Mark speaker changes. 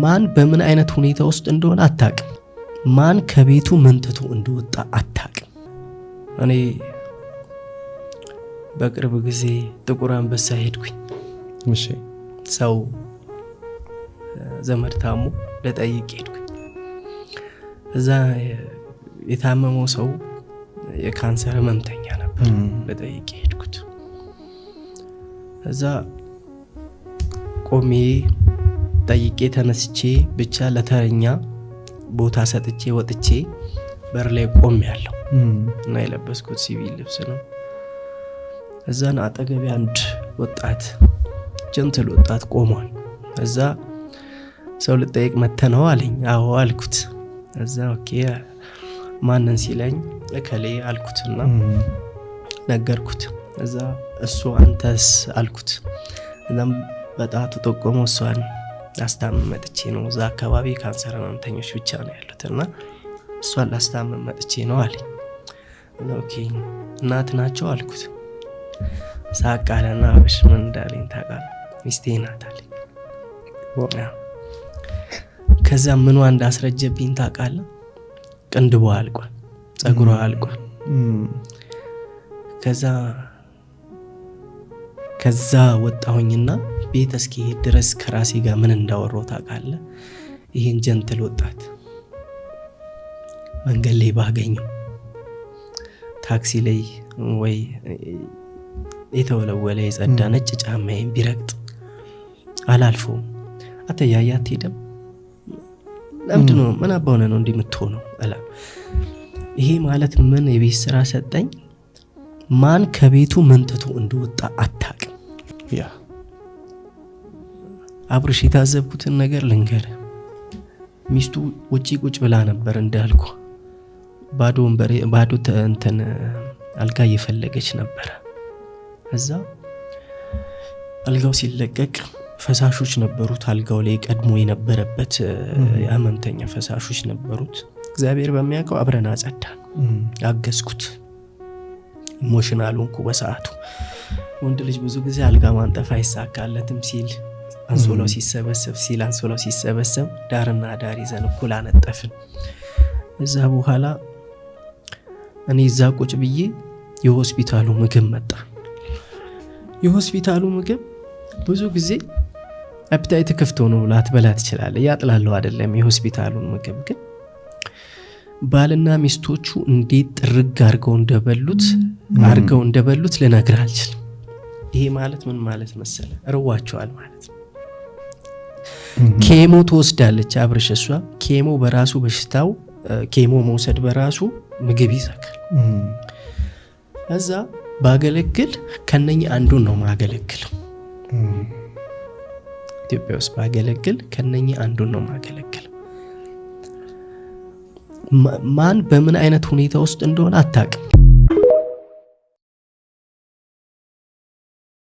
Speaker 1: ማን በምን አይነት ሁኔታ ውስጥ እንደሆነ አታውቅም። ማን ከቤቱ መንተቶ እንደወጣ አታውቅም። እኔ በቅርብ ጊዜ ጥቁር አንበሳ ሄድኩኝ።
Speaker 2: እሺ
Speaker 1: ሰው ዘመድ ታሞ ለጠይቅ ሄድኩኝ። እዛ የታመመው ሰው የካንሰር ህመምተኛ ነበር። ለጠይቅ ሄድኩት። እዛ ቆሜ ጠይቄ ተነስቼ ብቻ ለተረኛ ቦታ ሰጥቼ ወጥቼ በር ላይ ቆሜያለሁ እና የለበስኩት ሲቪል ልብስ ነው። እዛን አጠገቤ አንድ ወጣት ጀንትል ወጣት ቆሟል። እዛ ሰው ልጠይቅ መተነው አለኝ። አዎ አልኩት። እዛ ኦኬ ማንን ሲለኝ እከሌ አልኩትና ነገርኩት። እዛ እሱ አንተስ አልኩት። እዛም በጣቱ ጠቆሞ እሷን ላስታመም መጥቼ ነው፣ እዛ አካባቢ ካንሰር ህመምተኞች ብቻ ነው ያሉትና እሷን ላስታመም መጥቼ ነው አለኝ። ኦኬ እናት ናቸው አልኩት። ሳቃለና አብሽ ምን እንዳለኝ ታውቃለህ? ሚስቴ ናት አለኝ። ከዛ ምኗ እንዳስረጀብኝ ታውቃለህ? ቅንድቧ አልቋል፣ ጸጉሯ አልቋል። ከዛ ወጣሁኝና ቤት እስኪሄድ ድረስ ከራሴ ጋር ምን እንዳወራው ታውቃለህ? ይሄን ጀንትል ወጣት መንገድ ላይ ባገኘው ታክሲ ላይ ወይ የተወለወለ የጸዳ ነጭ ጫማዬን ቢረግጥ አላልፈውም። አተያያት ሄደም ለምንድነው ምን አባውነ ነው እንደምትሆነው አላ። ይሄ ማለት ምን የቤት ስራ ሰጠኝ። ማን ከቤቱ መንተቶ እንደወጣ አታውቅም።
Speaker 2: ያ
Speaker 1: አብርሽ የታዘብኩትን ነገር ልንገር። ሚስቱ ውጪ ቁጭ ብላ ነበር እንዳልኩ፣ ባዶ እንትን አልጋ እየፈለገች ነበር። እዛ አልጋው ሲለቀቅ ፈሳሾች ነበሩት አልጋው ላይ ቀድሞ የነበረበት የህመምተኛ ፈሳሾች ነበሩት። እግዚአብሔር በሚያውቀው አብረን አጸዳን፣ አገዝኩት። ኢሞሽናል ሆንኩ በሰዓቱ። ወንድ ልጅ ብዙ ጊዜ አልጋ ማንጠፍ አይሳካለትም ሲል አንሶላው ሲሰበሰብ ዳርና ዳር ይዘን እኩል አነጠፍን። እዛ በኋላ እኔ እዛ ቁጭ ብዬ የሆስፒታሉ ምግብ መጣ። የሆስፒታሉ ምግብ ብዙ ጊዜ አፕታይት ክፍት ሆኖ ላትበላ ትችላለህ፣ ያጥላለው አይደለም። የሆስፒታሉን ምግብ ግን ባልና ሚስቶቹ እንዴት ጥርግ አርገው እንደበሉት ልነግርህ አልችልም። ይሄ ማለት ምን ማለት መሰለ? ርዋቸዋል ማለት ነው። ኬሞ ትወስዳለች አብርሽ። እሷ ኬሞ በራሱ በሽታው ኬሞ መውሰድ በራሱ ምግብ ይዘካል። እዛ ባገለግል ከነኛ አንዱን ነው ማገለግለው። ኢትዮጵያ ውስጥ ባገለግል ከነኛ አንዱን ነው ማገለግለው። ማን በምን አይነት ሁኔታ ውስጥ እንደሆነ አታውቅም።